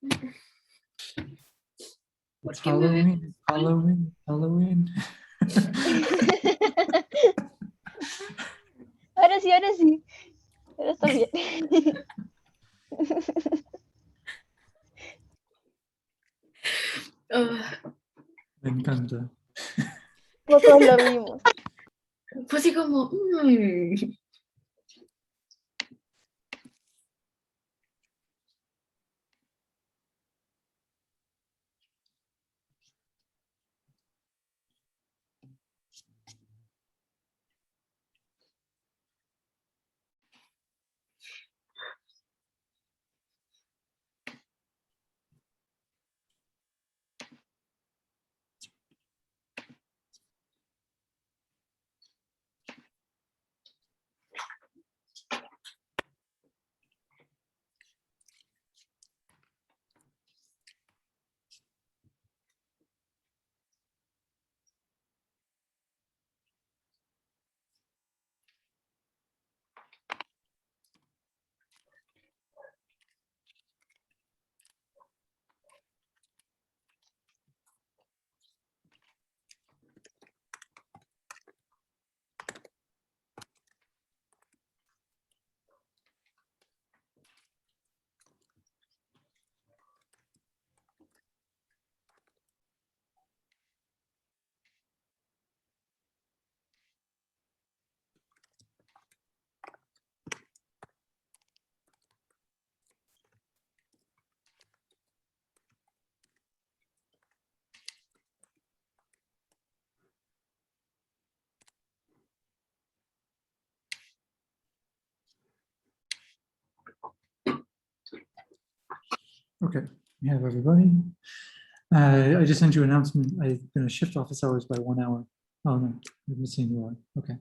It's Halloween, Halloween, Halloween. Ahora sí, ahora sí. Ahora está bien. Me encanta. Pocos lo vimos. Fue así como... Okay, we have everybody. I just sent you an announcement. I'm going to shift office hours by 1 hour. Oh no, I'm missing one. Okay.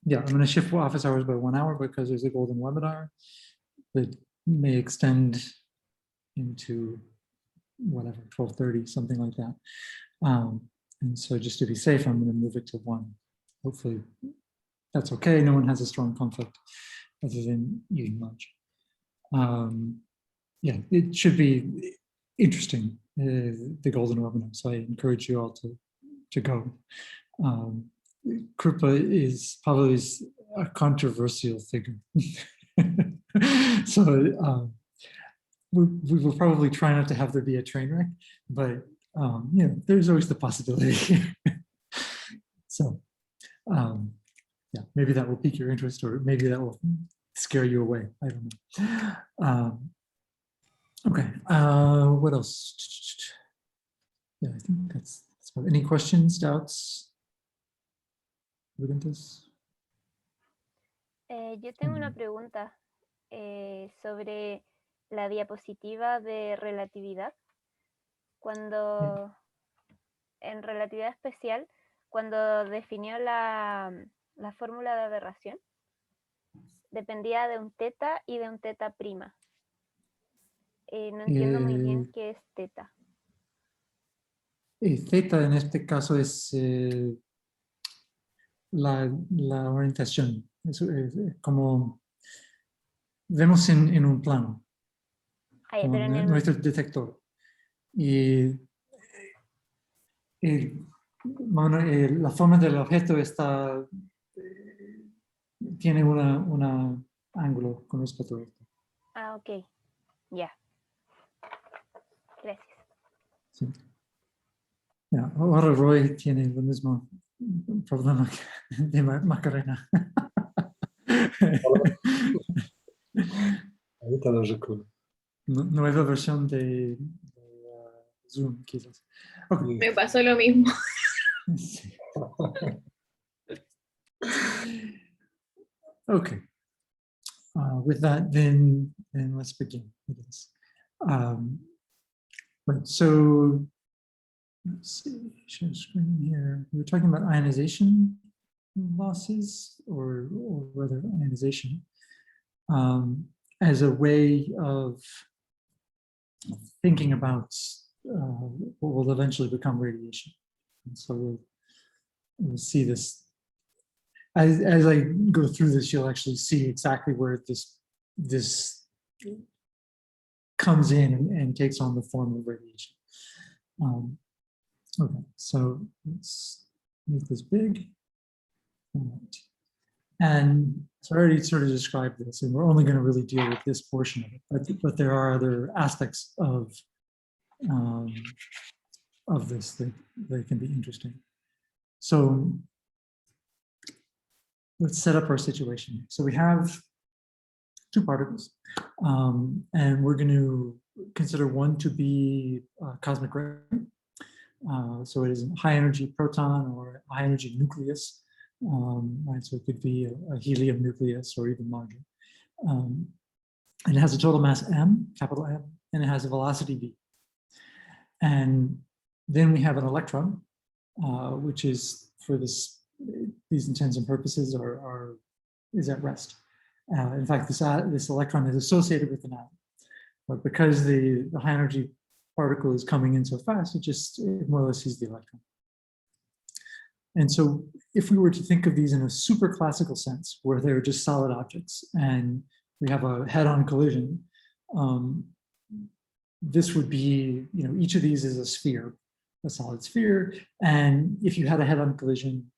Yeah, I'm going to shift office hours by 1 hour because there's a golden webinar that may extend into whatever, 12:30, something like that. And so just to be safe, I'm going to move it to 1. Hopefully that's okay. No one has a strong conflict other than eating lunch. Yeah, it should be interesting, the golden webinar. So I encourage you all to go. Krupa is probably a controversial figure. So we will probably try not to have there be a train wreck, but you know, there's always the possibility. So yeah, maybe that will pique your interest, or maybe that will scare you away. I don't know. Okay, what else? Yeah, I think that's about. Any questions, doubts? Preguntas? Yo tengo una pregunta sobre la diapositiva de relatividad. Cuando en relatividad especial, cuando definió la fórmula de aberración, dependía de un teta y de un teta prima. No entiendo muy bien qué es teta. Theta en este caso es la orientación. Es como vemos en un plano, Pero en nuestro detector. Y la forma del objeto está, tiene un ángulo con respecto a esto. Ah, ok. Ya. Gracias. Sí. Yeah, ahora Roy tiene el mismo problema de Macarena. Ahorita lo recuerdo. Nueva versión de Zoom, quizás. Okay. Me pasó lo mismo. Sí. Okay. With that, then let's begin. Right, so let's see, share screen here. We were talking about ionization losses, or rather ionization, as a way of thinking about what will eventually become radiation. And so we'll see this. As I go through this, you'll actually see exactly where this comes in and takes on the form of radiation. Okay, so let's make this big. All right. And so I already sort of described this, and we're only going to really deal with this portion of it, but there are other aspects of this that can be interesting. So let's set up our situation. So we have two particles, and we're going to consider one to be cosmic ray. So it is a high energy proton or a high energy nucleus, right? So it could be a helium nucleus or even larger. And it has a total mass m, capital M, and it has a velocity v. And then we have an electron, which is for these intents and purposes is at rest. In fact, this electron is associated with an atom, but because the high energy particle is coming in so fast, it more or less sees the electron. And so if we were to think of these in a super classical sense, where they're just solid objects and we have a head-on collision, this would be, each of these is a sphere, a solid sphere. And if you had a head-on collision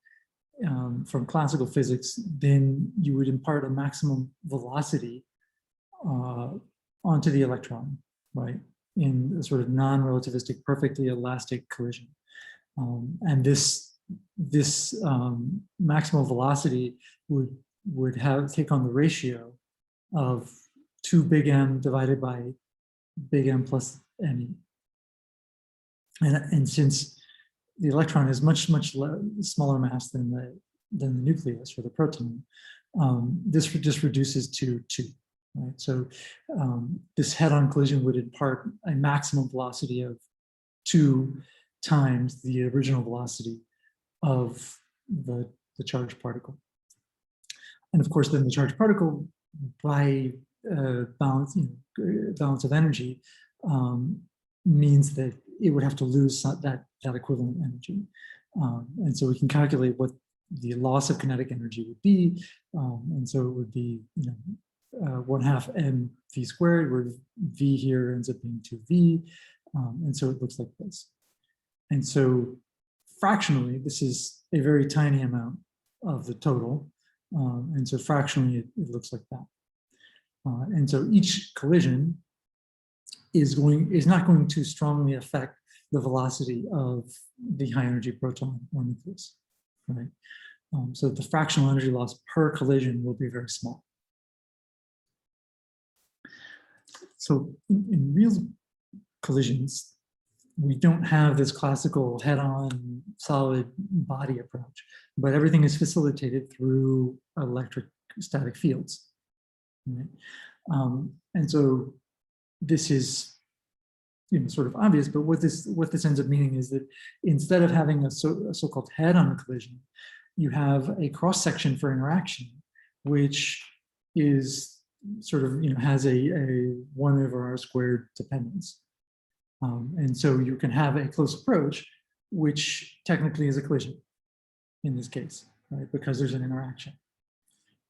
from classical physics, then you would impart a maximum velocity onto the electron, right? In a sort of non-relativistic, perfectly elastic collision. And this maximal velocity would take on the ratio of 2 big M divided by big M plus ME. And since the electron is much smaller mass than the nucleus or the proton, this just reduces to 2. Right? So this head-on collision would impart a maximum velocity of 2 times the original velocity of the charged particle. And of course, then the charged particle, by balance of energy, means that it would have to lose that equivalent energy. And so we can calculate what the loss of kinetic energy would be. And so it would be 1/2 mv squared, where v here ends up being 2v. And so it looks like this. And so fractionally, this is a very tiny amount of the total. And so fractionally, it looks like that. And so each collision is not going to strongly affect the velocity of the high energy proton or nucleus, right? So the fractional energy loss per collision will be very small. So in real collisions, we don't have this classical head-on solid body approach, but everything is facilitated through electrostatic fields. Right? And so this is sort of obvious, but what this ends up meaning is that instead of having a so-called head-on collision, you have a cross-section for interaction, which is sort of has a 1/r² dependence. And so you can have a close approach, which technically is a collision in this case, right? Because there's an interaction.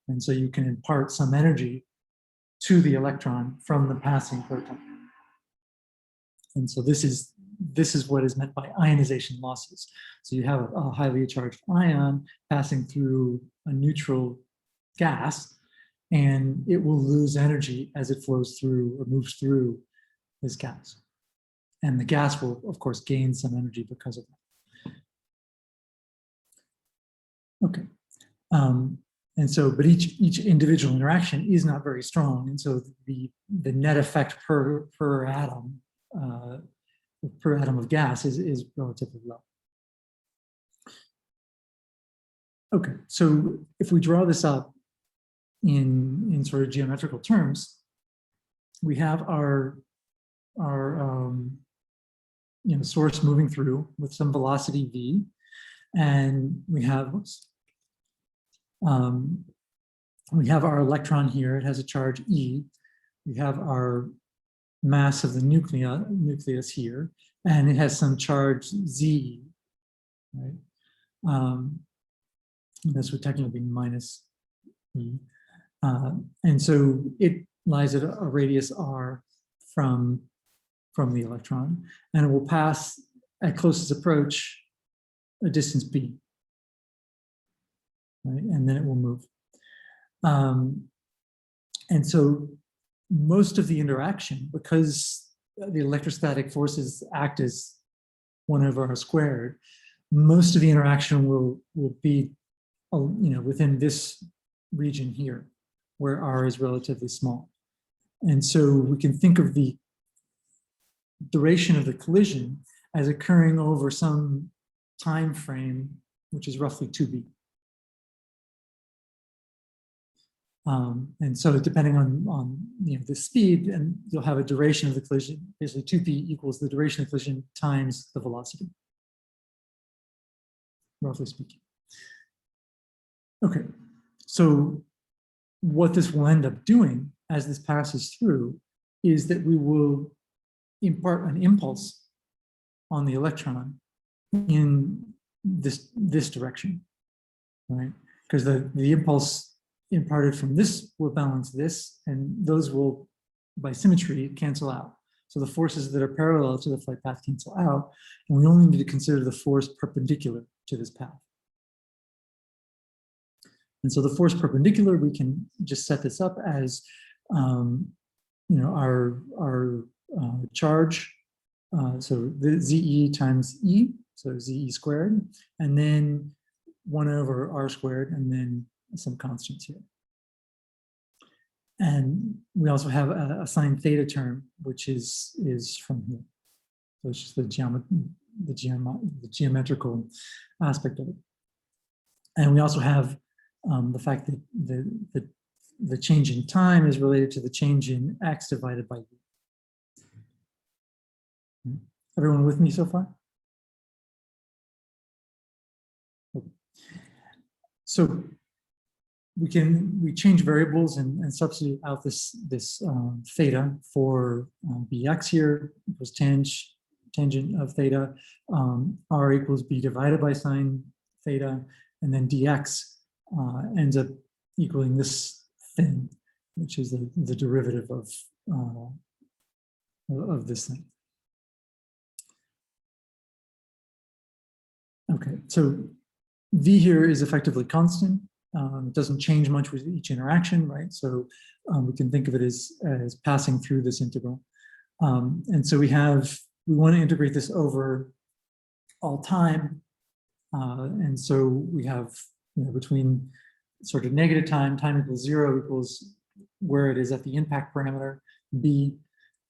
And so you can impart some energy to the electron from the passing proton. And so this is what is meant by ionization losses. So you have a highly charged ion passing through a neutral gas, and it will lose energy as it flows through or moves through this gas. And the gas will, of course, gain some energy because of that. Okay. And so, but each individual interaction is not very strong. And so the net effect per atom of gas is relatively low. Okay, so if we draw this up in sort of geometrical terms, we have our source moving through with some velocity v, and we have our electron here. It has a charge E. We have our mass of the nucleus here, and it has some charge Z, right? This would technically be minus E. And so it lies at a radius R from the electron, and it will pass at closest approach a distance b, right? And then it will move. And so most of the interaction, because the electrostatic forces act as 1/r², most of the interaction will be, within this region here, where r is relatively small. And so we can think of the duration of the collision as occurring over some time frame, which is roughly 2b. And so depending on the speed, and you'll have a duration of the collision, basically 2p equals the duration of the collision times the velocity, roughly speaking. Okay, so what this will end up doing as this passes through is that we will impart an impulse on the electron in this direction, right? Because the impulse imparted from this will balance this, and those will, by symmetry, cancel out. So the forces that are parallel to the flight path cancel out, and we only need to consider the force perpendicular to this path. And so the force perpendicular, we can just set this up as our charge, so the ZE times E, so ZE squared, and then 1/r², and then some constants here. And we also have a sine theta term, which is from here. So it's just the geometrical aspect of it. And we also have the fact that the change in time is related to the change in x divided by u. Everyone with me so far? Okay. So we change variables and substitute out this theta for bx here equals tangent of theta, r equals b divided by sine theta, and then dx ends up equaling this thing, which is the derivative of this thing. Okay, so v here is effectively constant. It doesn't change much with each interaction, right? So we can think of it as passing through this integral. And so we want to integrate this over all time. And so we have, between sort of negative time equals 0 equals where it is at the impact parameter, b,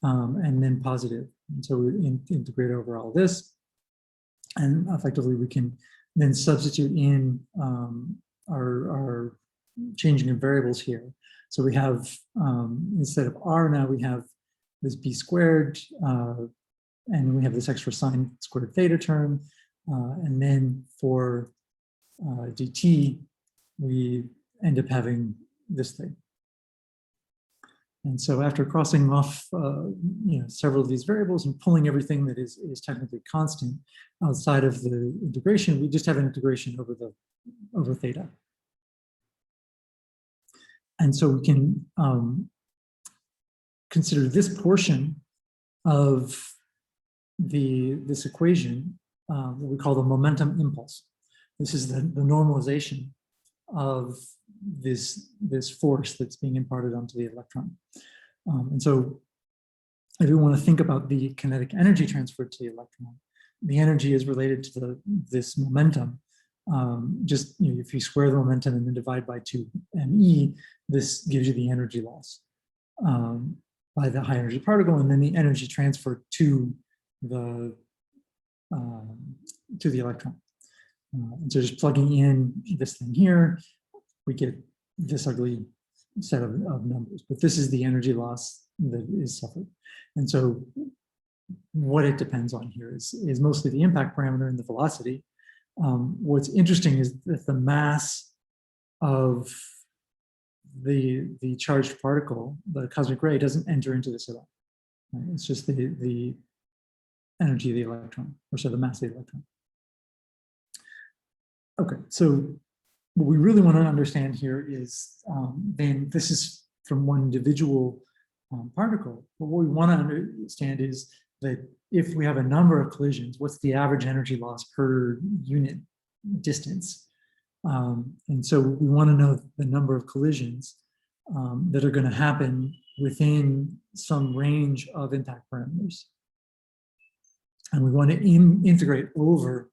and then positive. And so we integrate over all this. And effectively, we can then substitute in our changing of variables here. So we have, instead of r now, we have this b squared, and we have this extra sine squared theta term. And then for dt, we end up having this thing. And so after crossing off several of these variables and pulling everything that is technically constant outside of the integration, we just have an integration over theta. And so we can consider this portion of this equation what we call the momentum impulse. This is the normalization of this force that's being imparted onto the electron. And so if you want to think about the kinetic energy transferred to the electron, the energy is related to this momentum. Just if you square the momentum and then divide by 2me, this gives you the energy loss by the high energy particle, and then the energy transferred to the electron. And so just plugging in this thing here, we get this ugly set of numbers. But this is the energy loss that is suffered. And so what it depends on here is mostly the impact parameter and the velocity. What's interesting is that the mass of the charged particle, the cosmic ray, doesn't enter into this at all. Right? It's just the energy of the electron, or so the mass of the electron. Okay, so what we really want to understand here is then this is from one individual particle. But what we want to understand is that if we have a number of collisions, what's the average energy loss per unit distance? And so we want to know the number of collisions that are going to happen within some range of impact parameters. And we want to integrate over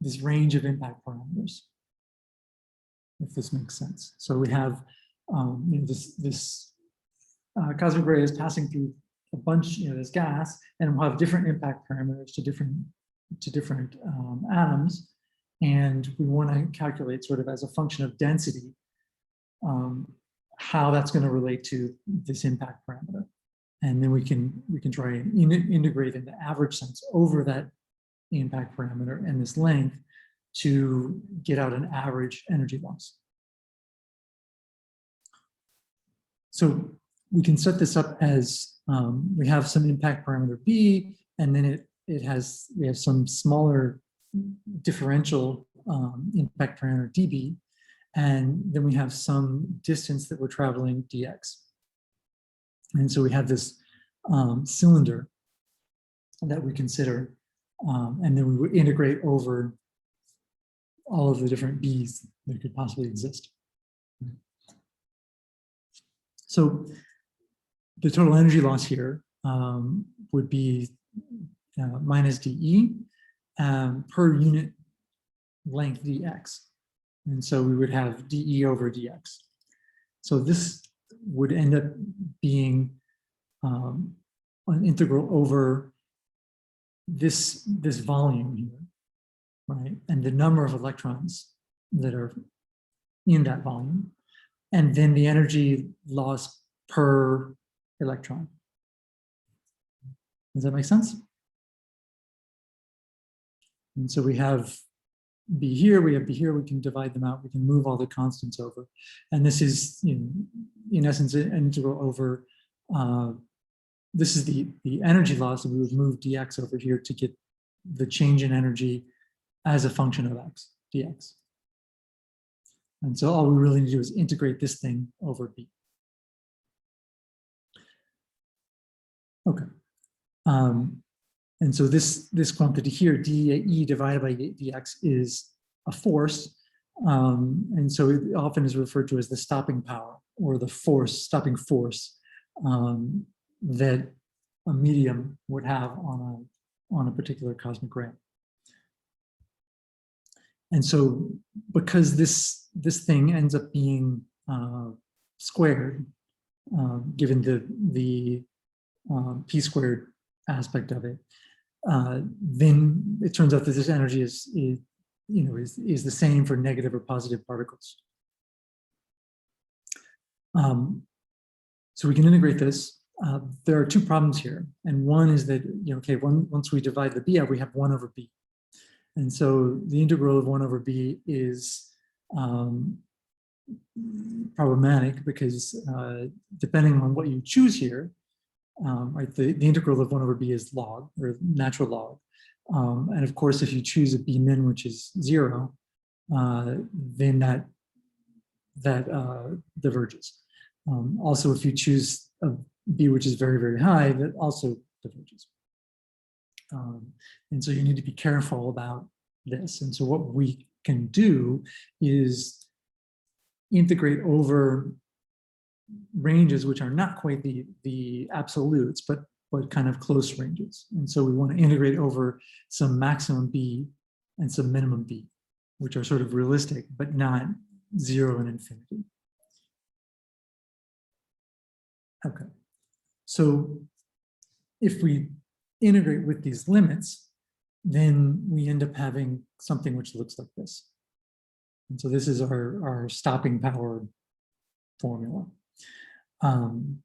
this range of impact parameters, if this makes sense. So we have this cosmic ray is passing through a bunch, this gas, and we'll have different impact parameters to different atoms. And we want to calculate sort of as a function of density, how that's going to relate to this impact parameter. And then we can try and integrate in the average sense over that impact parameter and this length to get out an average energy loss. So we can set this up as we have some impact parameter B, and then we have some smaller differential impact parameter dB, and then we have some distance that we're traveling dx. And so we have this cylinder that we consider, and then we would integrate over all of the different B's that could possibly exist. So the total energy loss here would be minus dE per unit length dx. And so we would have dE over dx. So this would end up being an integral over this volume here, right? And the number of electrons that are in that volume, and then the energy loss per electron. Does that make sense? And so we have B here, we have B here, we can divide them out, we can move all the constants over. And this is, in essence, an integral over, this is the energy loss, and we would move dx over here to get the change in energy as a function of x, dx. And so all we really need to do is integrate this thing over B. Okay. And so this quantity here, dE divided by dx, is a force. And so it often is referred to as the stopping power, or the force, stopping force that a medium would have on a particular cosmic ray. And so because this thing ends up being squared, given the p squared aspect of it, then it turns out that this energy is the same for negative or positive particles. So we can integrate this. There are two problems here, and one is that once we divide the b out, we have 1 over b, and so the integral of 1 over b is problematic because depending on what you choose here, right, the integral of 1 over b is log, or natural log. And of course, if you choose a b min, which is 0, then that diverges. Also, if you choose a b which is very, very high, that also diverges. And so you need to be careful about this. And so what we can do is integrate over ranges which are not quite the absolutes, but kind of close ranges. And so we want to integrate over some maximum b and some minimum b, which are sort of realistic, but not 0 and infinity. Okay, so if we integrate with these limits, then we end up having something which looks like this. And so this is our stopping power formula. And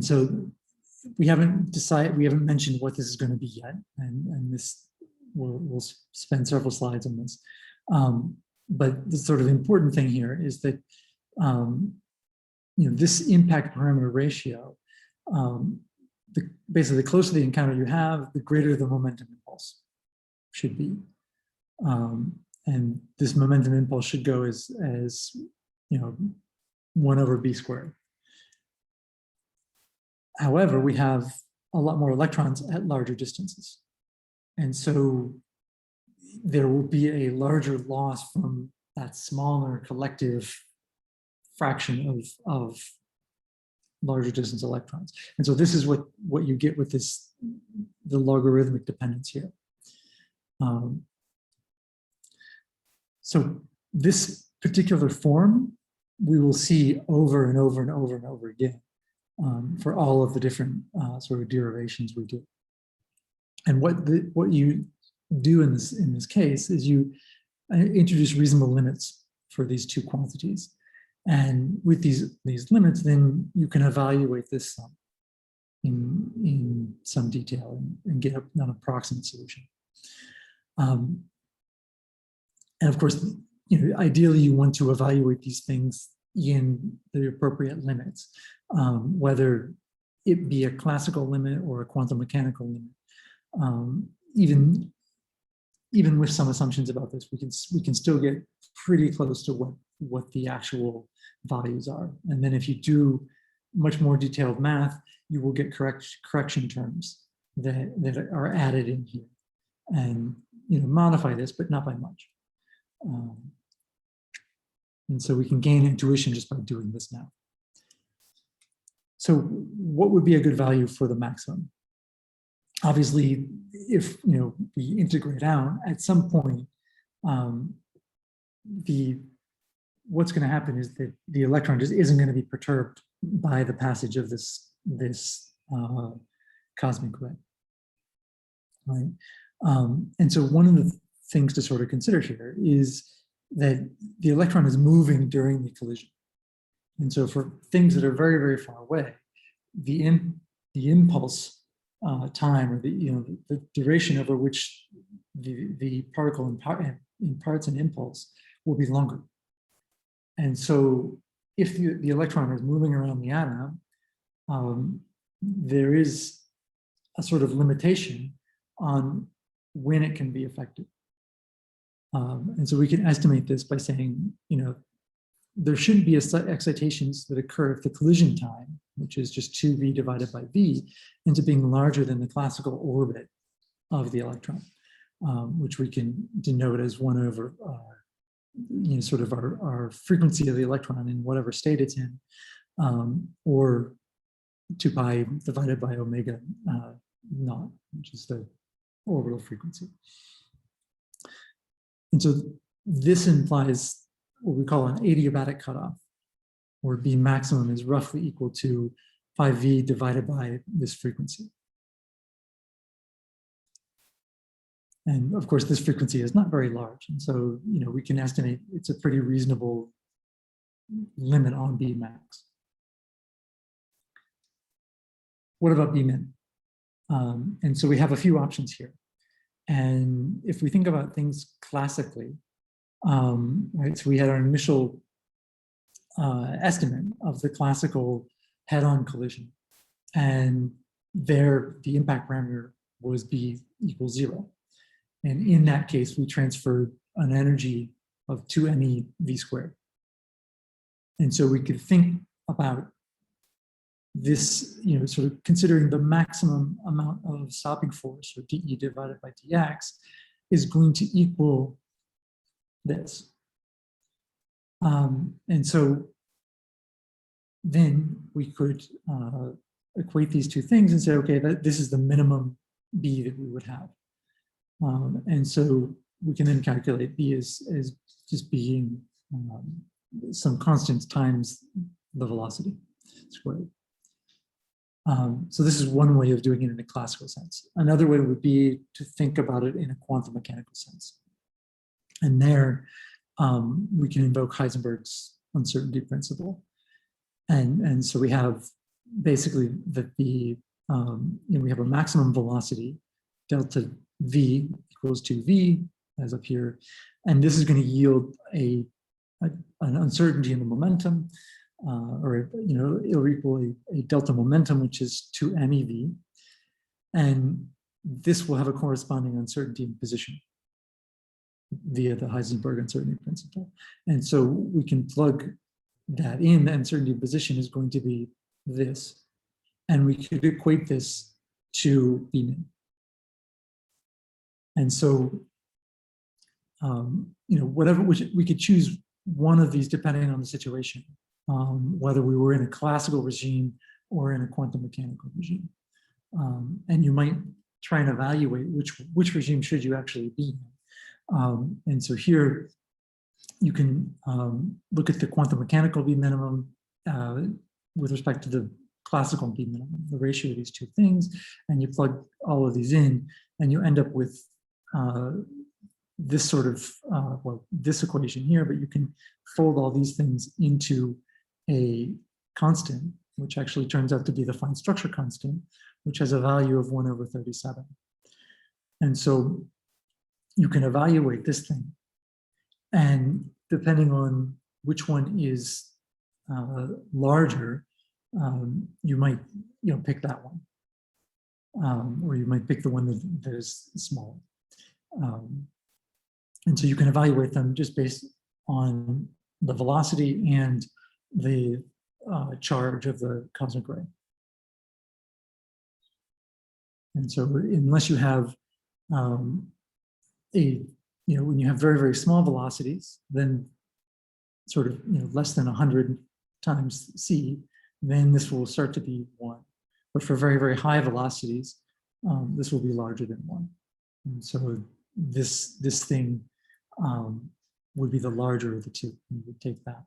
so we haven't mentioned what this is going to be yet, and this we'll spend several slides on this. But the sort of important thing here is that this impact parameter ratio, basically the closer the encounter you have, the greater the momentum impulse should be. And this momentum impulse should go as 1 over b squared. However, we have a lot more electrons at larger distances. And so there will be a larger loss from that smaller collective fraction of larger distance electrons. And so this is what you get with this, the logarithmic dependence here. So this particular form, we will see over and over and over and over again for all of the different sort of derivations we do. And what you do in this case is you introduce reasonable limits for these two quantities. And with these limits, then you can evaluate this sum in some detail and get an approximate solution. And of course, ideally you want to evaluate these things in the appropriate limits, whether it be a classical limit or a quantum mechanical limit. Even with some assumptions about this, we can still get pretty close to what the actual values are. And then if you do much more detailed math, you will get correction terms that are added in here and modify this, but not by much. And so we can gain intuition just by doing this now. So what would be a good value for the maximum? Obviously, if we integrate out at some point, what's going to happen is that the electron just isn't going to be perturbed by the passage of this cosmic ray, right? And so one of the things to sort of consider here is that the electron is moving during the collision. And so for things that are very, very far away, the impulse time, or the duration over which the particle imparts an impulse will be longer. And so if the electron is moving around the atom, there is a sort of limitation on when it can be affected. And so we can estimate this by saying, there shouldn't be excitations that occur if the collision time, which is just 2v divided by v, ends up being larger than the classical orbit of the electron, which we can denote as 1 over sort of our frequency of the electron in whatever state it's in, or 2 pi divided by omega naught, which is the orbital frequency. And so this implies what we call an adiabatic cutoff, where B maximum is roughly equal to 5v divided by this frequency. And of course, this frequency is not very large. And so, we can estimate it's a pretty reasonable limit on B max. What about B min? And so we have a few options here. And if we think about things classically, right, so we had our initial estimate of the classical head-on collision. And there, the impact parameter was B equals 0. And in that case, we transferred an energy of 2me v squared. And so we could think about this, sort of considering the maximum amount of stopping force, or dE divided by dx, is going to equal this. And so then we could equate these two things and say, okay, this is the minimum B that we would have. And so we can then calculate B as just being some constant times the velocity squared. So this is one way of doing it in a classical sense. Another way would be to think about it in a quantum mechanical sense. And there, we can invoke Heisenberg's uncertainty principle. And so we have basically that we have a maximum velocity, delta v equals 2v, as up here. And this is going to yield an uncertainty in the momentum, or it'll equal a delta momentum, which is 2mev. And this will have a corresponding uncertainty in position via the Heisenberg uncertainty principle. And so we can plug that in. The uncertainty in position is going to be this. and we could equate this to B min. And so, whatever, we could choose one of these depending on the situation, whether we were in a classical regime or in a quantum mechanical regime. And you might try and evaluate which regime should you actually be in. And so here you can look at the quantum mechanical B minimum with respect to the classical B minimum, the ratio of these two things, and you plug all of these in, and you end up with this sort of, this equation here, but you can fold all these things into a constant, which actually turns out to be the fine structure constant, which has a value of 1/37. And so you can evaluate this thing, and depending on which one is larger, you might pick that one, or you might pick the one that is smaller. And so you can evaluate them just based on the velocity and the charge of the cosmic ray. And so unless you have when you have very, very small velocities, then sort of less than 100 times c, then this will start to be 1. But for very, very high velocities, this will be larger than 1. And so this thing would be the larger of the two. You would take that.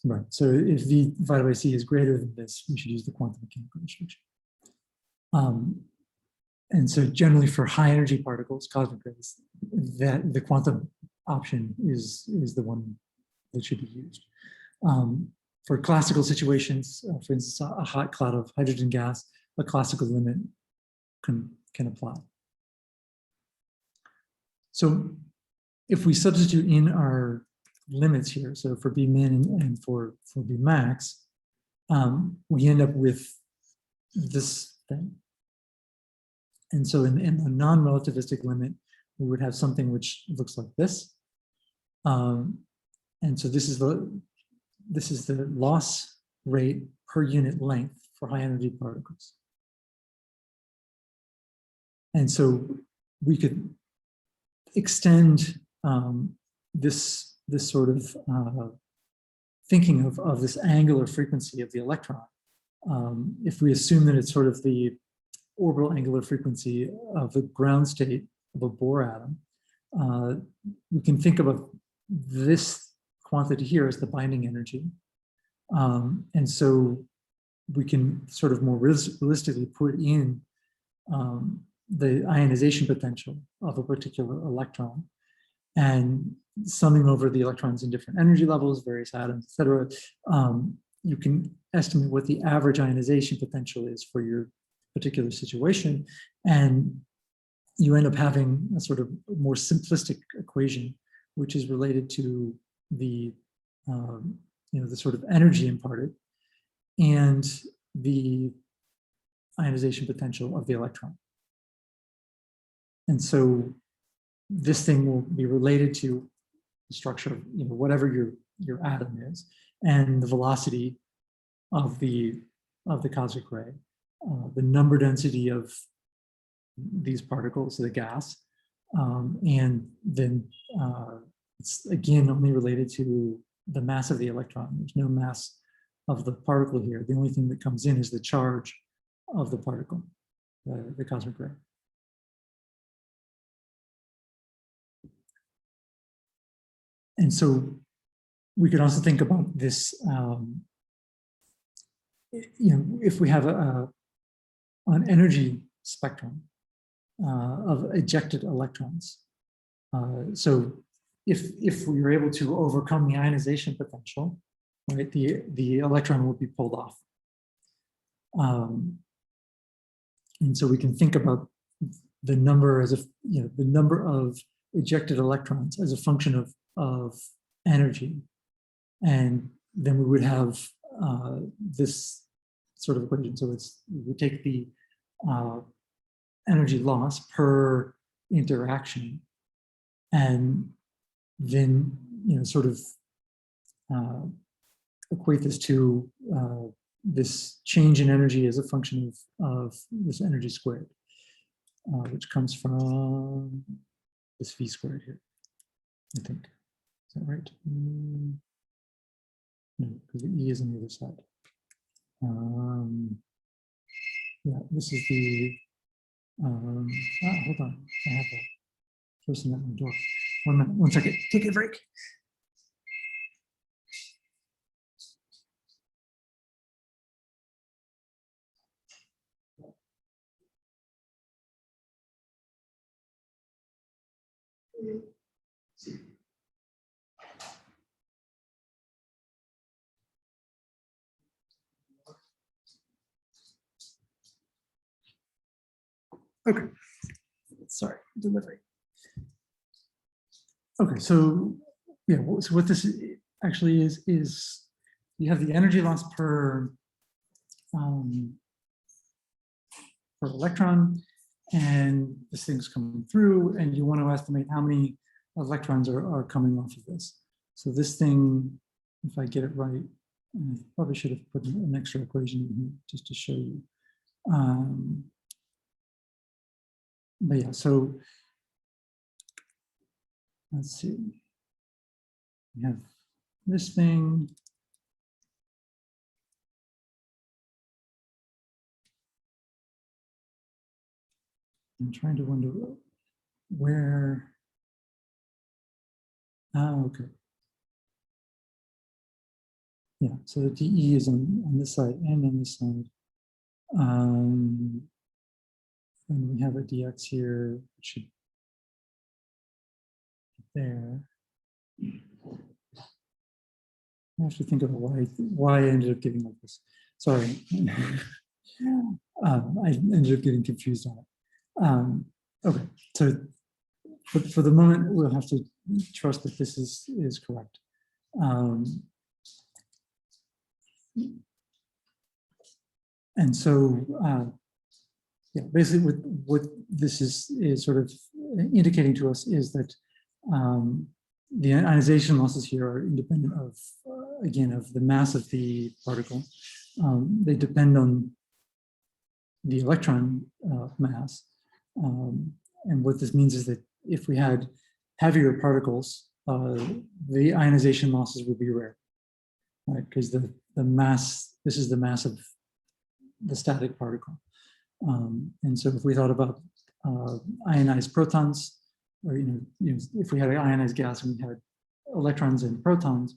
Right. So if V divided by C is greater than this, we should use the quantum mechanical restriction. And so generally for high energy particles, cosmic rays, that the quantum option is the one that should be used. For classical situations, for instance, a hot cloud of hydrogen gas, a classical limit can apply. So if we substitute in our limits here, so for B min and for B max, we end up with this thing. And so in the non-relativistic limit, we would have something which looks like this. And so this is the loss rate per unit length for high energy particles. And so we could extend this sort of thinking of this angular frequency of the electron. If we assume that it's sort of the orbital angular frequency of the ground state of a Bohr atom, we can think about this quantity here as the binding energy. And so we can sort of more realistically put in the ionization potential of a particular electron, and summing over the electrons in different energy levels, various atoms, et cetera, you can estimate what the average ionization potential is for your particular situation. And you end up having a sort of more simplistic equation, which is related to the, the sort of energy imparted and the ionization potential of the electron. And so this thing will be related to the structure of whatever your atom is, and the velocity of the cosmic ray, the number density of these particles, the gas, and then it's again only related to the mass of the electron. There's no mass of the particle here. The only thing that comes in is the charge of the particle, the cosmic ray. And so we could also think about this, if we have an energy spectrum of ejected electrons. So if we were able to overcome the ionization potential, right, the electron will be pulled off. And so we can think about the number as the number of ejected electrons as a function of energy, and then we would have this sort of equation. So we would take the energy loss per interaction, and then sort of equate this to this change in energy as a function of this energy squared, which comes from this V squared here, I think. Is that right? No, because the E is on the other side. Yeah, this is the, hold on, I have a person at my door. 1 minute, 1 second, take a break. Okay, sorry, delivery. Okay, so yeah, so what this actually is you have the energy loss per electron, and this thing's coming through, and you want to estimate how many electrons are coming off of this. So this thing, if I get it right, I probably should have put an extra equation in here just to show you. But yeah, so let's see. We have this thing. I'm trying to wonder where. Okay. Yeah, so the DE is on this side and on this side. And we have a DX here, which should be there. I have to think about why I ended up getting like this. Sorry. I ended up getting confused on it. Okay, so for the moment, we'll have to trust that this is correct. And so, yeah, basically what this is sort of indicating to us is that the ionization losses here are independent of, again, of the mass of the particle. They depend on the electron mass. And what this means is that if we had heavier particles, the ionization losses would be rare, right? Because the mass, this is the mass of the static particle. And so if we thought about ionized protons, or if we had an ionized gas and we had electrons and protons,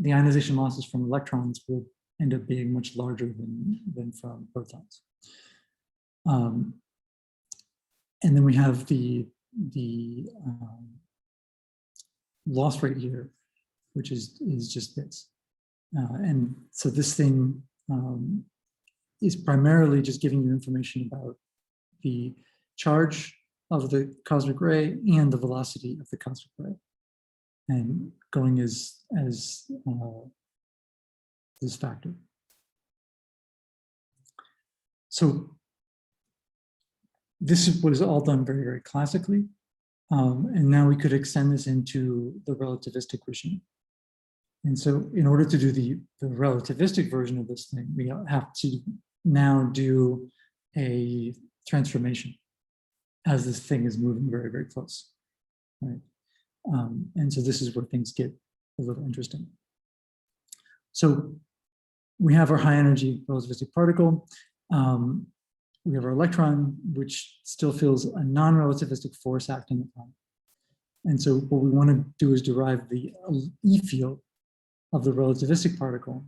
the ionization losses from electrons would end up being much larger than from protons. And then we have the loss rate here, which is just this. And so this thing is primarily just giving you information about the charge of the cosmic ray and the velocity of the cosmic ray, and going as this factor. So this was all done very, very classically. And now we could extend this into the relativistic regime. And so in order to do the relativistic version of this thing, we have to now do a transformation as this thing is moving very, very close, right? And so this is where things get a little interesting. So we have our high energy relativistic particle. We have our electron, which still feels a non-relativistic force acting upon it. And so what we want to do is derive the E field of the relativistic particle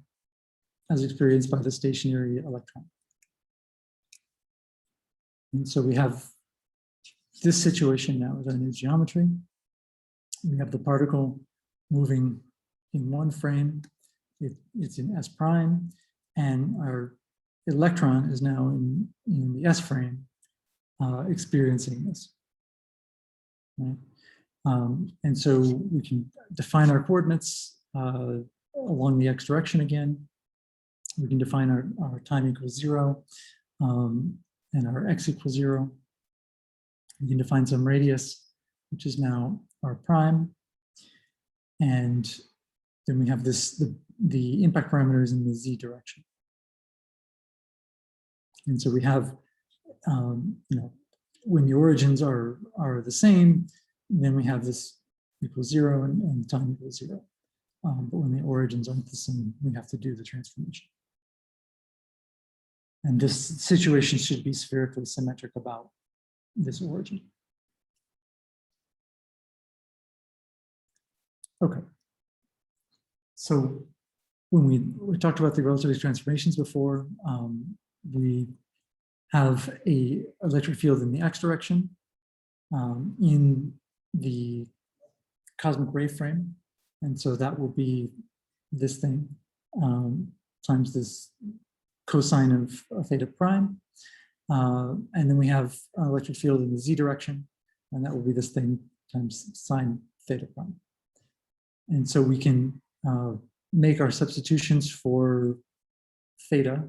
as experienced by the stationary electron. And so we have this situation now with our new geometry. We have the particle moving in one frame. It's in S prime, and our electron is now in the S frame, experiencing this. Right? And so we can define our coordinates along the X direction again. We can define our time equals 0 and our X equals 0. We can define some radius, which is now our prime. And then we have this, the impact parameter is in the z direction. And so we have, when the origins are the same, then we have this equals 0 and time equals 0. But when the origins aren't the same, we have to do the transformation. And this situation should be spherically symmetric about this origin. Okay. So when we talked about the relativity transformations before, we have a electric field in the x direction in the cosmic ray frame. And so that will be this thing times this cosine of theta prime. And then we have an electric field in the z direction, and that will be this thing times sine theta prime. And so we can make our substitutions for theta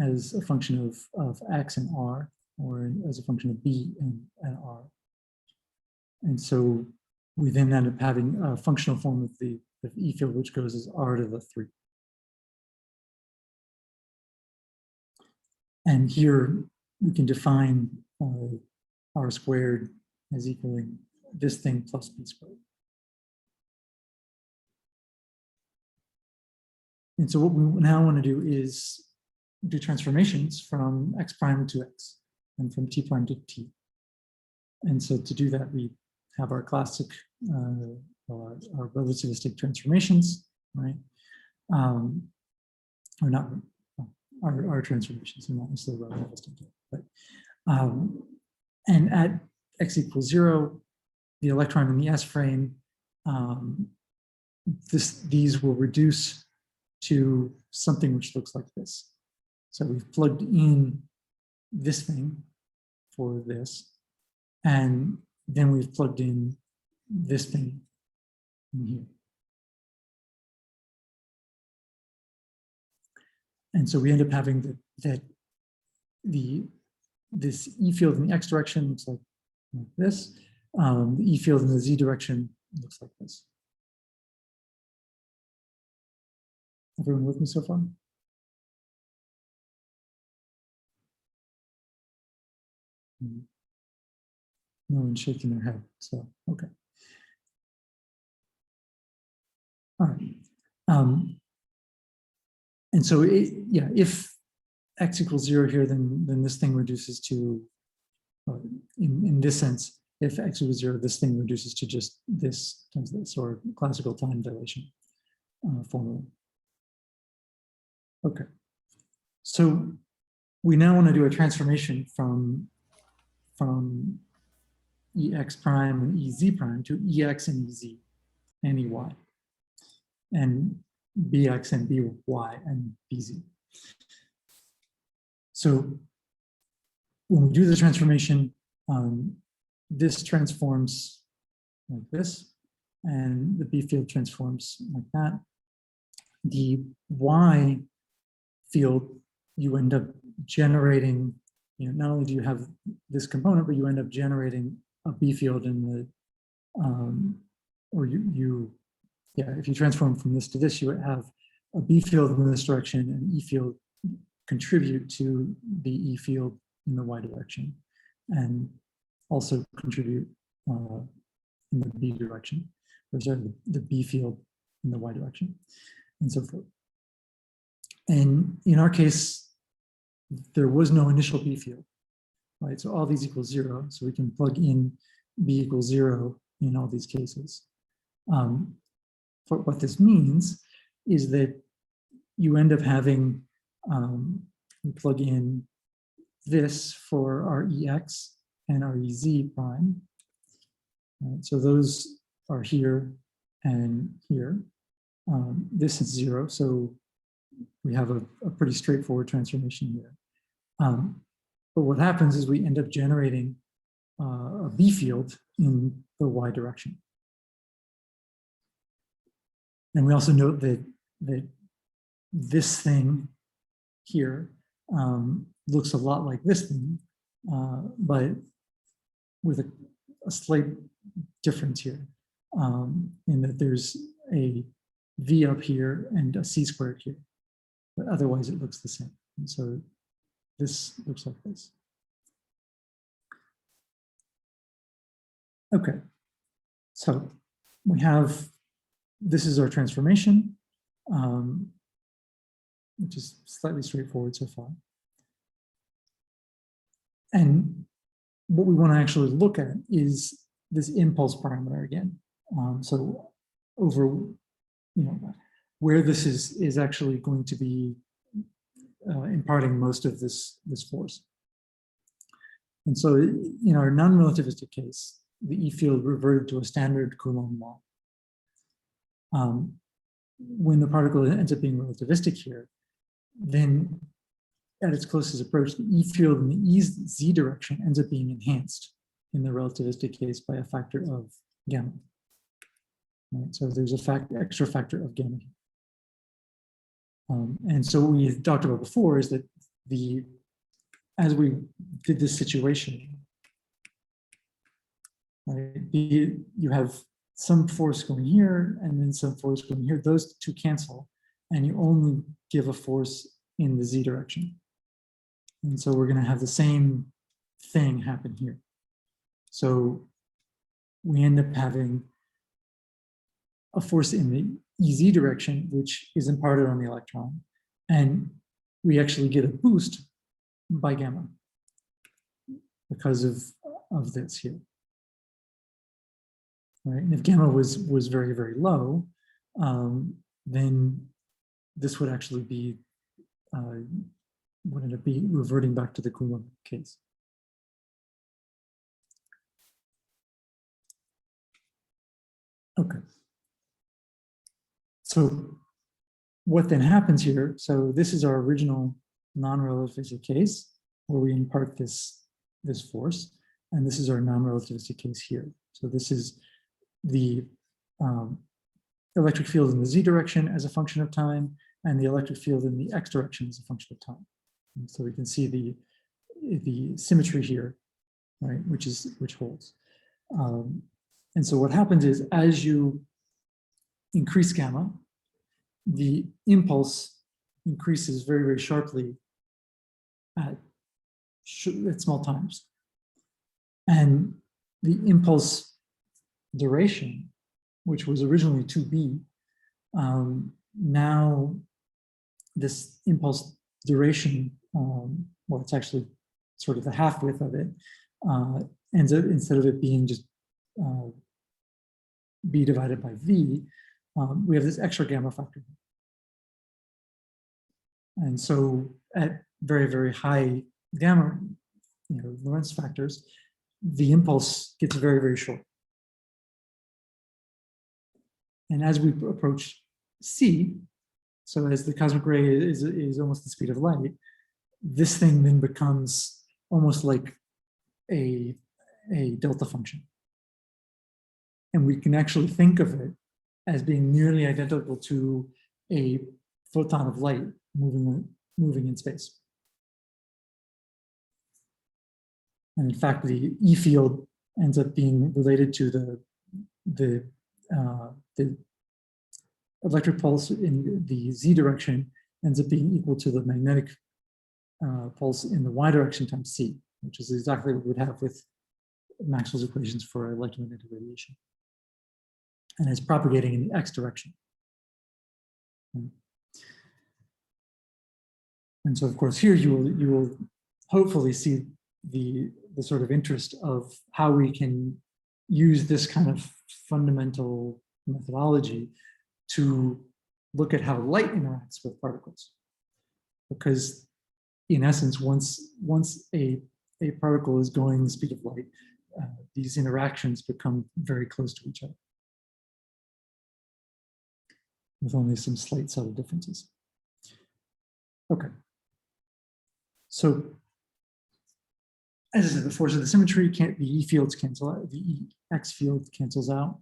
as a function of x and r, or as a function of b and r. And so we then end up having a functional form of the E field, which goes as r to the 3. And here we can define r squared as equaling this thing plus b squared. And so what we now want to do is do transformations from x prime to x and from t prime to t. And so to do that, we have our classic, our relativistic transformations, right? Or not, our transformations are not necessarily relativistic, but, and at x equals 0, the electron in the S frame, these will reduce to something which looks like this. So we've plugged in this thing for this, and then we've plugged in this thing in here. And so we end up having this E field in the X direction looks like this. The E field in the Z direction looks like this. Everyone with me so far? No one's shaking their head, so okay. All right. And so, if x equals 0 here, then this thing reduces to, in this sense, if x equals 0, this thing reduces to just this times this, or classical time dilation formula. Okay. So we now want to do a transformation from EX prime and EZ prime to EX and EZ and EY, and BX and BY and BZ. So when we do the transformation, this transforms like this, and the B field transforms like that. The Y field, you end up generating, not only do you have this component, but you end up generating a B field in the, or if you transform from this to this, you would have a B field in this direction and E field contribute to the E field in the Y direction, and also contribute in the B direction, or sorry, the B field in the Y direction, and so forth. And in our case, there was no initial B field, right? So all these equal 0, so we can plug in B equals 0 in all these cases. What this means is that you end up having, we plug in this for our EX and our EZ prime. So those are here and here. This is 0, so we have a pretty straightforward transformation here. But what happens is we end up generating a B field in the Y direction. And we also note that this thing here looks a lot like this thing, but with a slight difference here, in that there's a V up here and a C squared here. But otherwise it looks the same. And so this looks like this. Okay, so we have, this is our transformation, which is slightly straightforward so far. And what we want to actually look at is this impulse parameter again. So over, where this is actually going to be imparting most of this force. And so in our non-relativistic case, the E field reverted to a standard Coulomb law. When the particle ends up being relativistic here, then at its closest approach, the E field in the Z direction ends up being enhanced in the relativistic case by a factor of gamma. Right? So there's a extra factor of gamma. And so what we talked about before is that as we did this situation, right, you have some force going here and then some force going here. Those two cancel, and you only give a force in the Z direction. And so we're going to have the same thing happen here. So we end up having a force in the EZ direction, which is imparted on the electron. And we actually get a boost by gamma because of this here. Right? And if gamma was very, very low, then this would actually be, would end up be reverting back to the Coulomb case. Okay. So what then happens here, so this is our original non-relativistic case where we impart this force, and this is our non-relativistic case here. So this is the electric field in the Z direction as a function of time, and the electric field in the X direction as a function of time. And so we can see the symmetry here, right, which holds. And so what happens is, as you increase gamma, the impulse increases very, very sharply at small times. And the impulse duration, which was originally 2b, now this impulse duration, well, it's actually sort of the half width of it, ends up, instead of it being just b divided by v, we have this extra gamma factor. And so at very, very high gamma, Lorentz factors, the impulse gets very, very short. And as we approach C, so as the cosmic ray is almost the speed of light, this thing then becomes almost like a delta function. And we can actually think of it as being nearly identical to a photon of light moving in space. And in fact, the E field ends up being related to the electric pulse in the Z direction ends up being equal to the magnetic pulse in the Y direction times C, which is exactly what we would have with Maxwell's equations for electromagnetic radiation. And it's propagating in the X direction. And so, of course, here you will hopefully see the sort of interest of how we can use this kind of fundamental methodology to look at how light interacts with particles. Because in essence, once a particle is going the speed of light, these interactions become very close to each other, with only some slight subtle differences. Okay. So, as I said, the force of the symmetry, the E fields cancel out, the X field cancels out.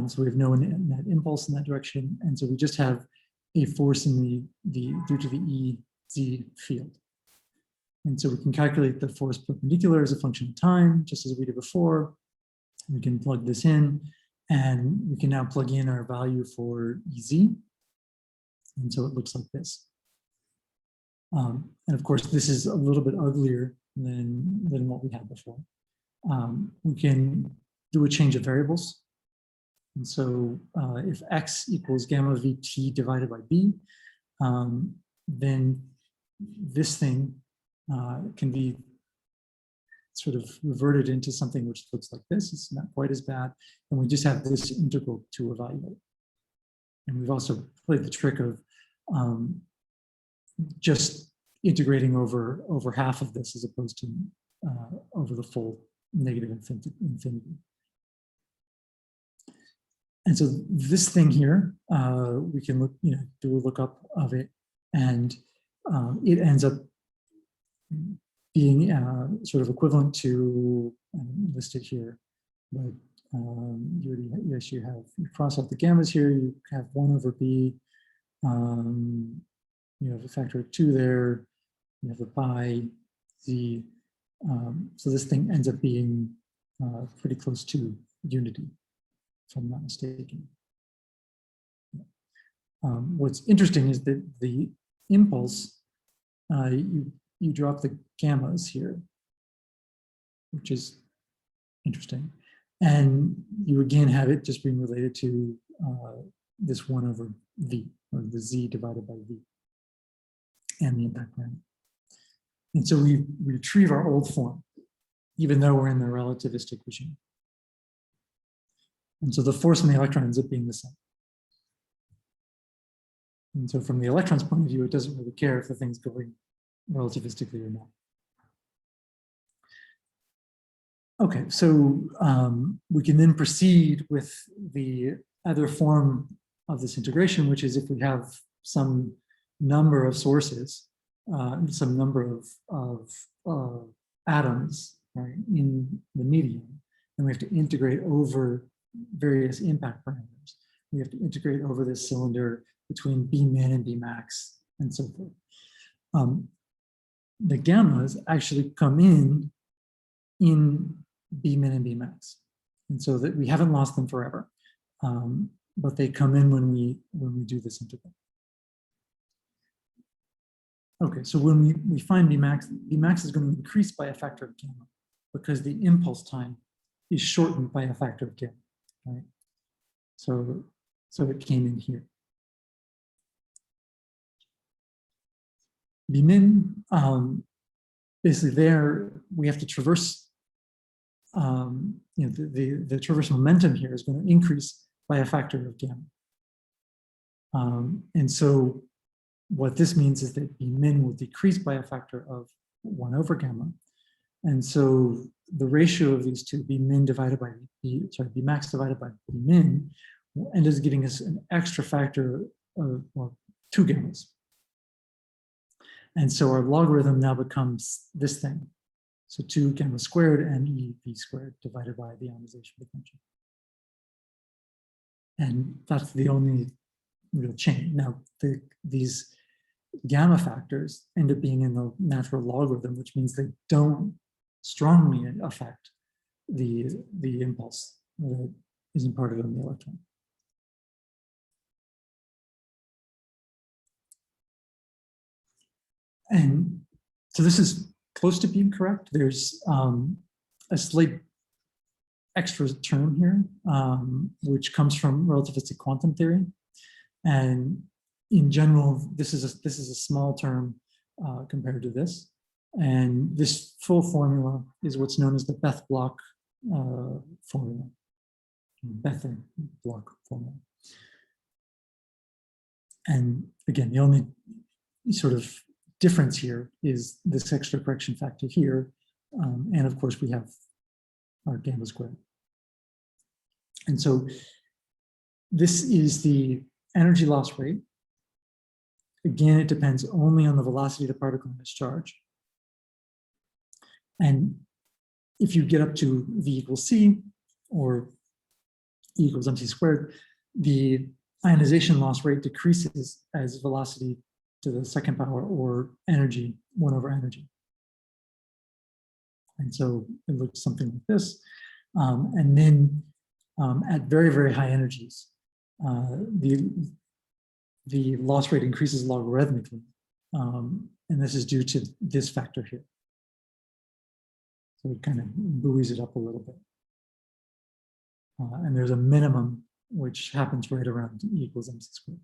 So we have no net impulse in that direction. And so we just have a force in due to the EZ field. And so we can calculate the force perpendicular as a function of time, just as we did before. We can plug this in, And we can now plug in our value for EZ. And so it looks like this. And of course, this is a little bit uglier than what we had before. We can do a change of variables. And so if X equals gamma VT divided by B, then this thing can be sort of reverted into something which looks like this. It's not quite as bad. And we just have this integral to evaluate. And we've also played the trick of just integrating over half of this as opposed to over the full negative infinity. And so this thing here, we can look, do a lookup of it, and it ends up being sort of equivalent to listed here. But you cross out the gammas here. You have 1 over b. You have a factor of 2 there. You have a pi z. So this thing ends up being pretty close to unity, if I'm not mistaken. What's interesting is that the impulse, you drop the gammas here, which is interesting. And you again have it just being related to this 1 over v, or the z divided by v, and the impact parameter. And so we retrieve our old form, even though we're in the relativistic regime. And so the force on the electron ends up being the same. And so from the electron's point of view, it doesn't really care if the thing's going relativistically or not. Okay, so we can then proceed with the other form of this integration, which is if we have some number of sources, some number of atoms, right, in the medium, and we have to integrate over various impact parameters. We have to integrate over this cylinder between B min and B max and so forth. The gammas actually come in B min and B max, and so that we haven't lost them forever, but they come in when we do this integral. Okay, so when we find B max is going to increase by a factor of gamma because the impulse time is shortened by a factor of gamma, right? So it came in here. B min, basically there we have to traverse, the traverse momentum here is going to increase by a factor of gamma. And so what this means is that B min will decrease by a factor of 1 over gamma. And so the ratio of these two, B min divided by B max divided by B min, will end up getting us an extra factor of, well, 2 gammas. And so our logarithm now becomes this thing. So 2 gamma squared and EV squared divided by the ionization potential. And that's the only real change. Now, these gamma factors end up being in the natural logarithm, which means they don't strongly affect the impulse that is imparted on the electron. And so this is close to being correct. There's a slight extra term here, which comes from relativistic quantum theory. And in general, this is a small term compared to this. And this full formula is what's known as the Bethe-Bloch formula. Bethe-Bloch formula. And again, the only sort of difference here is this extra correction factor here. And of course, we have our gamma squared. And so this is the energy loss rate. Again, it depends only on the velocity of the particle and its charge. And if you get up to V equals C, or E equals mc squared, the ionization loss rate decreases as velocity to the second power, or energy, 1 over energy. And so it looks something like this. And then at very, very high energies, the loss rate increases logarithmically. And this is due to this factor here. So it kind of buoys it up a little bit. And there's a minimum which happens right around E equals mc squared.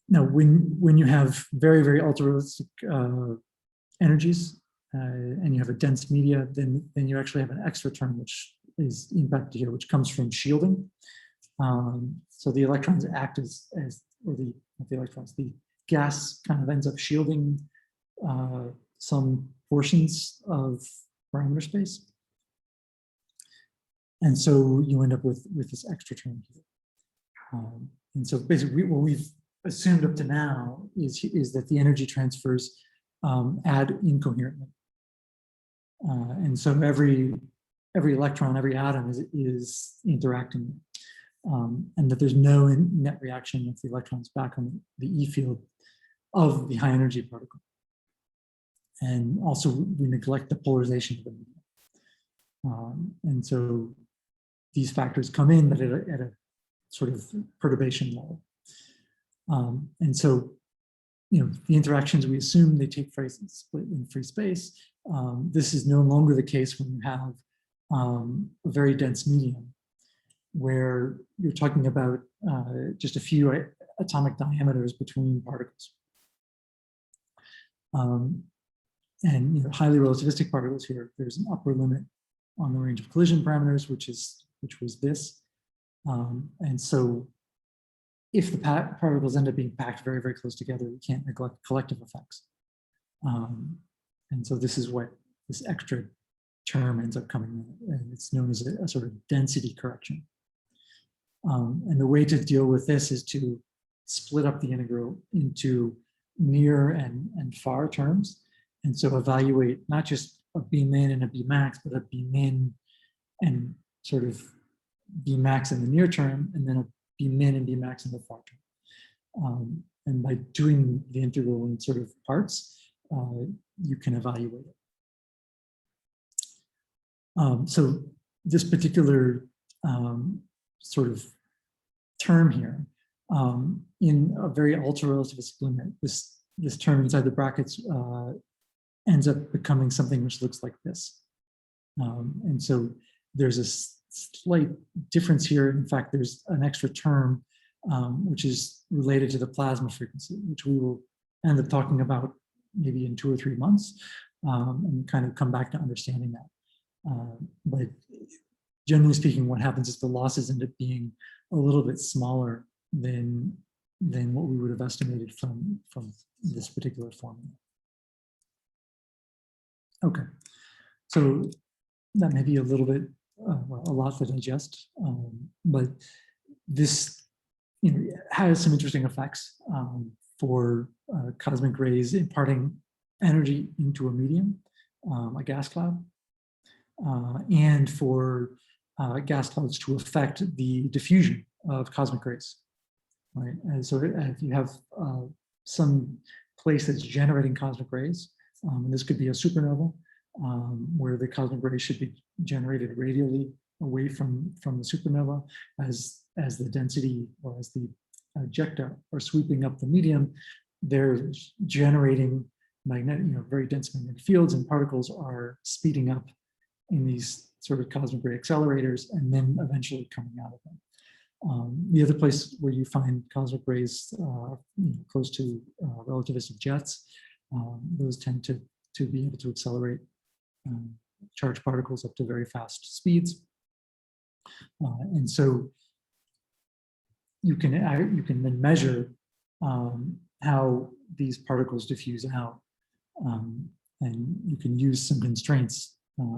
Now, when you have very, very ultra-realistic energies and you have a dense media, then you actually have an extra term which is impacted here, which comes from shielding. So the electrons act as or not the electrons, the gas kind of ends up shielding some portions of parameter space. And so you end up with this extra term here. And so basically what we've assumed up to now is that the energy transfers add incoherently. And so every electron, every atom is interacting. And that there's no net reaction of the electrons back on the E field of the high energy particle. And also we neglect the polarization of the medium. And so these factors come in, but at a sort of perturbation level. And so, the interactions we assume they take place split in free space. This is no longer the case when you have a very dense medium, where you're talking about just a few atomic diameters between particles. And highly relativistic particles here, there's an upper limit on the range of collision parameters, which was this. And so if the particles end up being packed very, very close together, you can't neglect collective effects. And so this is what this extra term ends up coming in, and it's known as a sort of density correction. And the way to deal with this is to split up the integral into near and far terms. And so evaluate not just a B min and a B max, but a B min and sort of B max in the near term, and then a B min and B max in the far term. And by doing the integral in sort of parts, you can evaluate it. So this particular sort of term here, in a very ultra-relativistic limit, this term inside the brackets ends up becoming something which looks like this. And so there's a slight difference here. In fact, there's an extra term which is related to the plasma frequency, which we will end up talking about maybe in 2 or 3 months, and kind of come back to understanding that. But generally speaking, what happens is the losses end up being a little bit smaller than what we would have estimated from this particular formula. Okay, so that may be a little bit, well, a lot to digest, but this has some interesting effects for cosmic rays imparting energy into a medium, a gas cloud, and for gas clouds to affect the diffusion of cosmic rays, right? And so if you have some place that's generating cosmic rays, and this could be a supernova, where the cosmic rays should be generated radially away from the supernova as the density or as the ejecta are sweeping up the medium, they're generating very dense magnetic fields, and particles are speeding up in these sort of cosmic ray accelerators and then eventually coming out of them. The other place where you find cosmic rays close to relativistic jets, those tend to be able to accelerate charged particles up to very fast speeds. And so you can then measure how these particles diffuse out, and you can use some constraints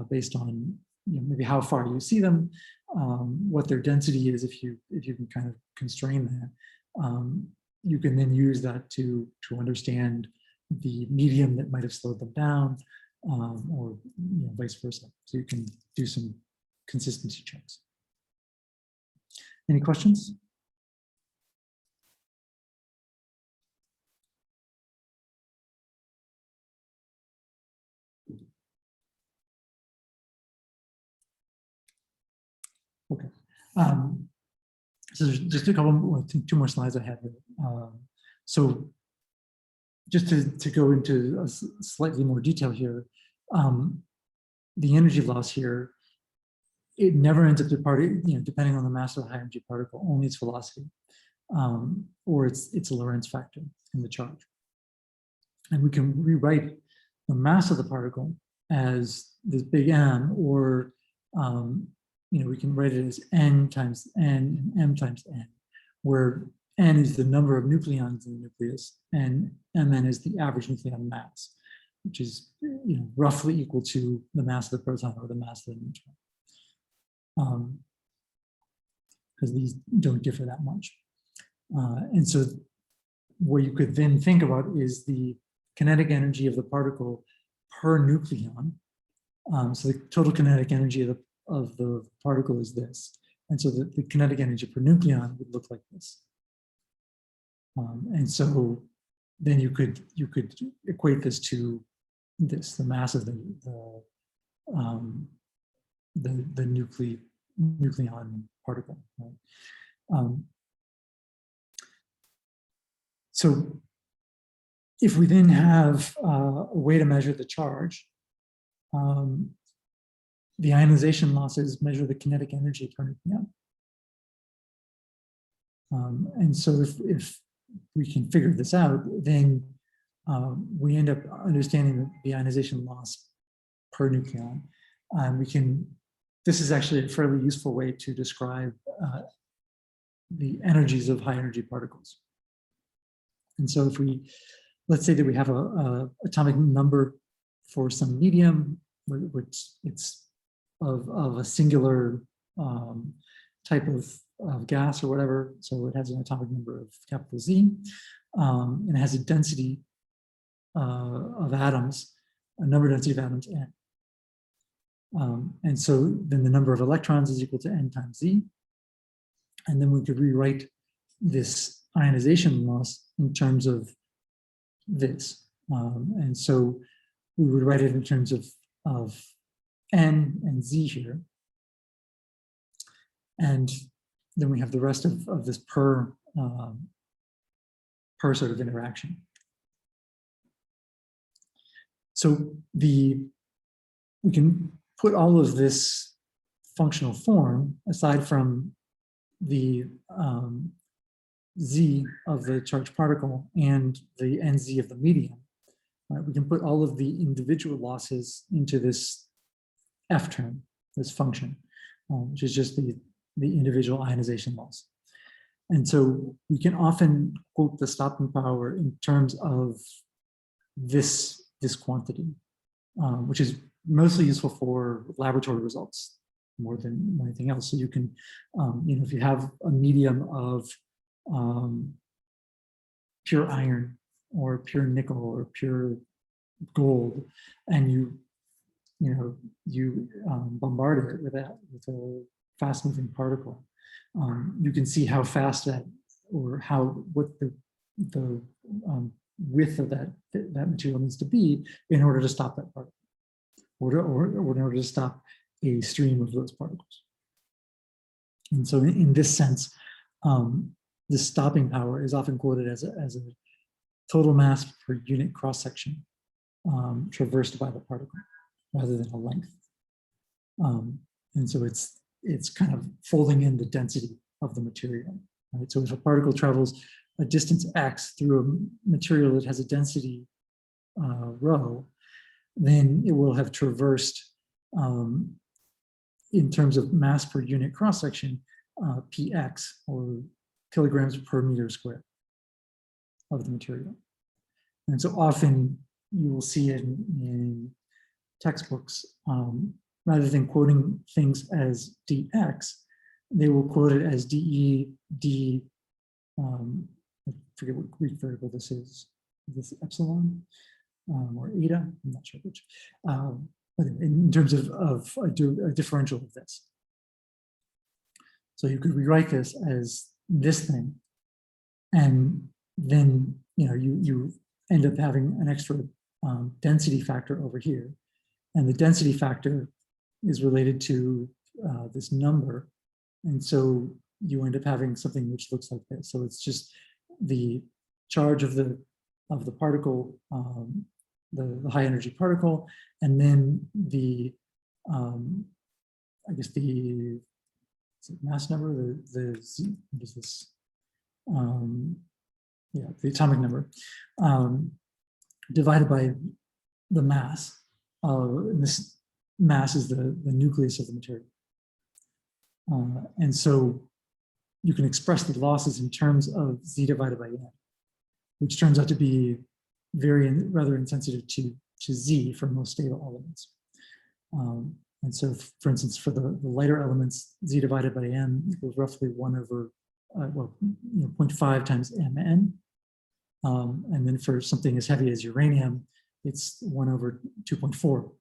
based on maybe how far you see them, what their density is. If you can kind of constrain that, you can then use that to understand the medium that might have slowed them down, or vice versa. So you can do some consistency checks. Any questions? So there's just a couple, I think 2 more slides I have here. So just to go into slightly more detail here, the energy loss here, it never ends up departing, depending on the mass of the high energy particle, only its velocity, or its Lorentz factor in the charge. And we can rewrite the mass of the particle as this big M, or we can write it as N times N and M times N, where N is the number of nucleons in the nucleus, and Mn is the average nucleon mass, which is roughly equal to the mass of the proton or the mass of the neutron, because these don't differ that much. And so what you could then think about is the kinetic energy of the particle per nucleon. So the total kinetic energy of the particle is this. And so the kinetic energy per nucleon would look like this. And so then you could equate this to this, the mass of the nucleon particle. Right? So if we then have a way to measure the charge, the ionization losses measure the kinetic energy per nucleon. And so if we can figure this out, then we end up understanding the ionization loss per nucleon. This is actually a fairly useful way to describe the energies of high energy particles. And so if let's say that we have a atomic number for some medium, which it's of a singular type of gas or whatever. So it has an atomic number of capital Z, and it has a density of atoms, a number density of atoms N. And so then the number of electrons is equal to N times Z. And then we could rewrite this ionization loss in terms of this. And so we would write it in terms of N and Z here. And then we have the rest of this per sort of interaction. So we can put all of this functional form aside from the Z of the charged particle and the NZ of the medium. Right? We can put all of the individual losses into this F term, this function, which is just the individual ionization loss. And so we can often quote the stopping power in terms of this quantity, which is mostly useful for laboratory results more than anything else. So you can, if you have a medium of pure iron or pure nickel or pure gold, and you bombard it with a fast-moving particle, you can see how fast that, or what the width of that material needs to be in order to stop that particle, or in order to stop a stream of those particles. And so in this sense, the stopping power is often quoted as a total mass per unit cross-section traversed by the particle, rather than a length. And so it's kind of folding in the density of the material. Right? So if a particle travels a distance x through a material that has a density rho, then it will have traversed, in terms of mass per unit cross-section, px, or kilograms per meter squared of the material. And so often you will see it in textbooks, rather than quoting things as dx, they will quote it as dE, d, I forget what Greek variable this is. Is this epsilon or eta? I'm not sure which. But in terms of a differential of this. So you could rewrite this as this thing, and then you end up having an extra density factor over here, and the density factor is related to this number And so you end up having something which looks like this. So it's just the charge of the particle, the high energy particle, and then the I guess the mass number, what is this? Yeah, the atomic number divided by the mass. And this mass is the nucleus of the material. And so you can express the losses in terms of Z divided by N, which turns out to be rather insensitive to Z for most stable elements. And so, for instance, for the lighter elements, Z divided by M equals roughly 0.5 times Mn. And then for something as heavy as uranium, it's 1/2.4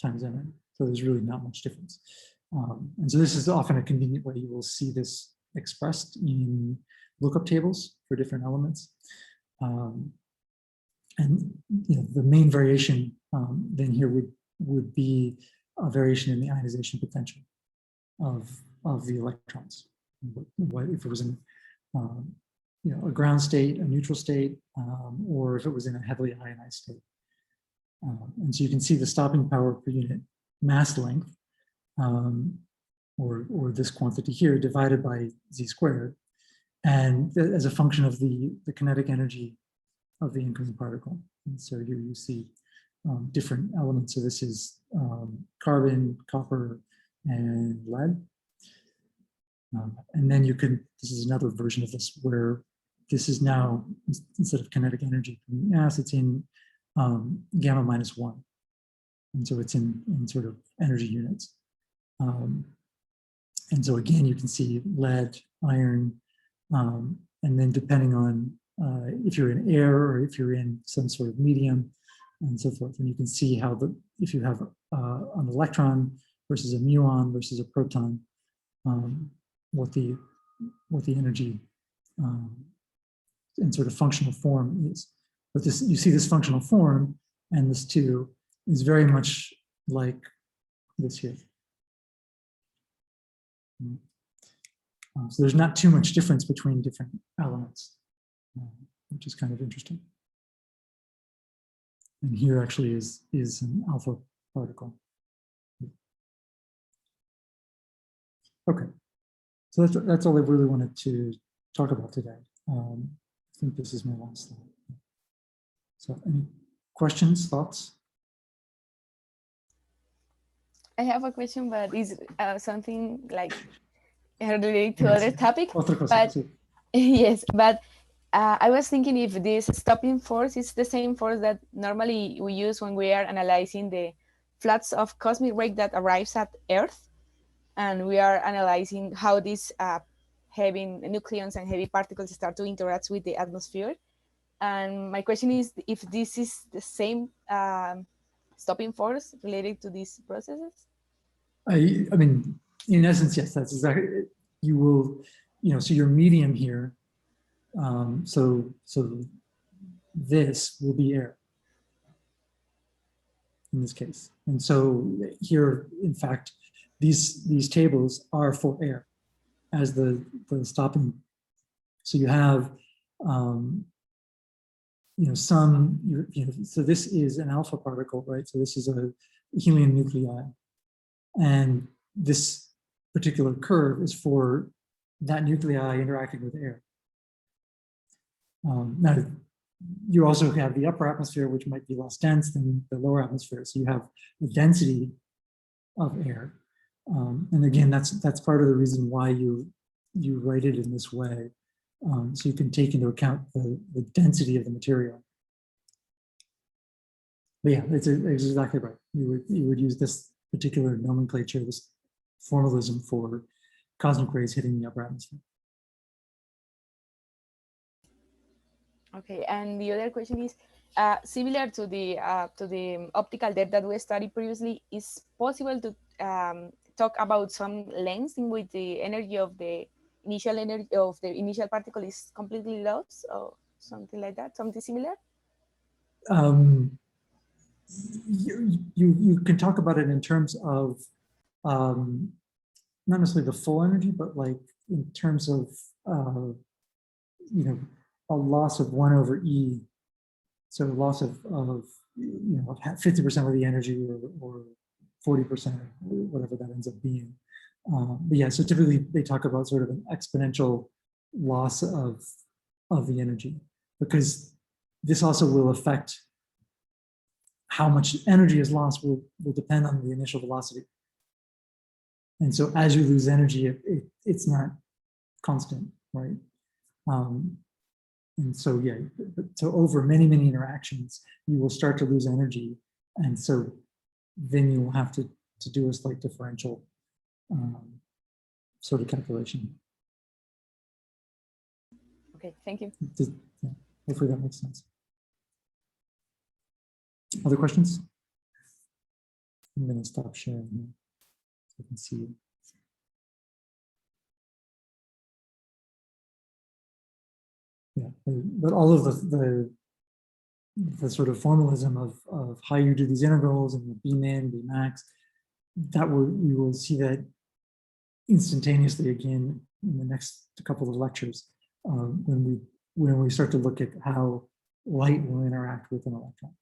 times Mn. So there's really not much difference. And so this is often a convenient way you will see this expressed in lookup tables for different elements. And the main variation then here would be a variation in the ionization potential of the electrons. If it was in a ground state, a neutral state, or if it was in a heavily ionized state. And so you can see the stopping power per unit mass length, or this quantity here, divided by Z squared, and as a function of the kinetic energy of the incoming particle. And so here you see different elements. So this is carbon, copper, and lead. And then this is another version of this where this is now, instead of kinetic energy per unit mass, it's in gamma -1. And so it's in sort of energy units. And so again, you can see lead, iron, and then depending on if you're in air or if you're in some sort of medium and so forth. And you can see how if you have an electron versus a muon versus a proton, what the energy and sort of functional form is. But you see this functional form, and this too is very much like this here. So there's not too much difference between different elements, which is kind of interesting. And here actually is an alpha particle. Okay, so that's all I really wanted to talk about today. I think this is my last slide. So any questions, thoughts? I have a question, but it's something like related to other topic. But yes, but I was thinking if this stopping force is the same force that normally we use when we are analyzing the floods of cosmic rays that arrives at Earth, and we are analyzing how these heavy nucleons and heavy particles start to interact with the atmosphere. And my question is if this is the same stopping force related to these processes? I mean, in essence, yes, that's exactly it. You will, so your medium here, so this will be air in this case. And so here, in fact, these tables are for air as the stopping. So you have, so this is an alpha particle, right? So this is a helium nuclei. And this particular curve is for that nuclei interacting with air. Now, you also have the upper atmosphere, which might be less dense than the lower atmosphere. So you have the density of air. And again, that's part of the reason why you write it in this way. So you can take into account the density of the material. But yeah, it's exactly right. You would use this particular nomenclature, this formalism for cosmic rays hitting the upper atmosphere. Okay, and the other question is similar to the optical depth that we studied previously. Is possible to talk about some lengths in which the energy of the initial particle is completely lost, or something like that, something similar? You can talk about it in terms of not necessarily the full energy, but like in terms of, you know, a loss of 1 over E. So loss of you know, 50% of the energy or 40%, whatever that ends up being. But yeah, so typically they talk about sort of an exponential loss of the energy, because this also will affect how much energy is lost will depend on the initial velocity. And so as you lose energy, it's not constant, right? And so, yeah, so over many, many interactions, you will start to lose energy. And so then you will have to do a slight differential sort of calculation. Okay, thank you. Yeah, hopefully that makes sense. Other questions? I'm going to stop sharing here so you can see it. Yeah, but all of the sort of formalism of how you do these integrals and the Bmin, Bmax, that we will see that instantaneously again in the next couple of lectures when we start to look at how light will interact with an electron.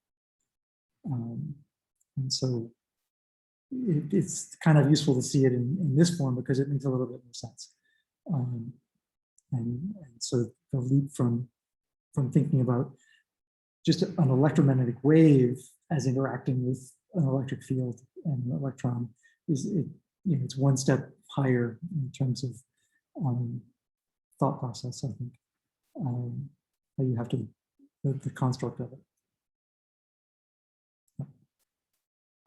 And so it's kind of useful to see it in this form because it makes a little bit more sense. And so the leap from thinking about just an electromagnetic wave as interacting with an electric field and an electron it's one step higher in terms of thought process, I think. How you have to, the construct of it.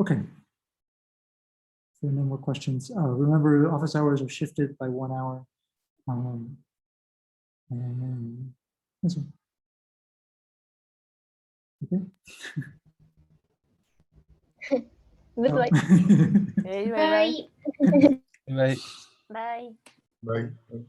Okay. So no more questions. Remember, office hours are shifted by 1 hour. And this one. Okay. Goodbye. Okay, bye bye. Bye. Bye. Bye. Bye.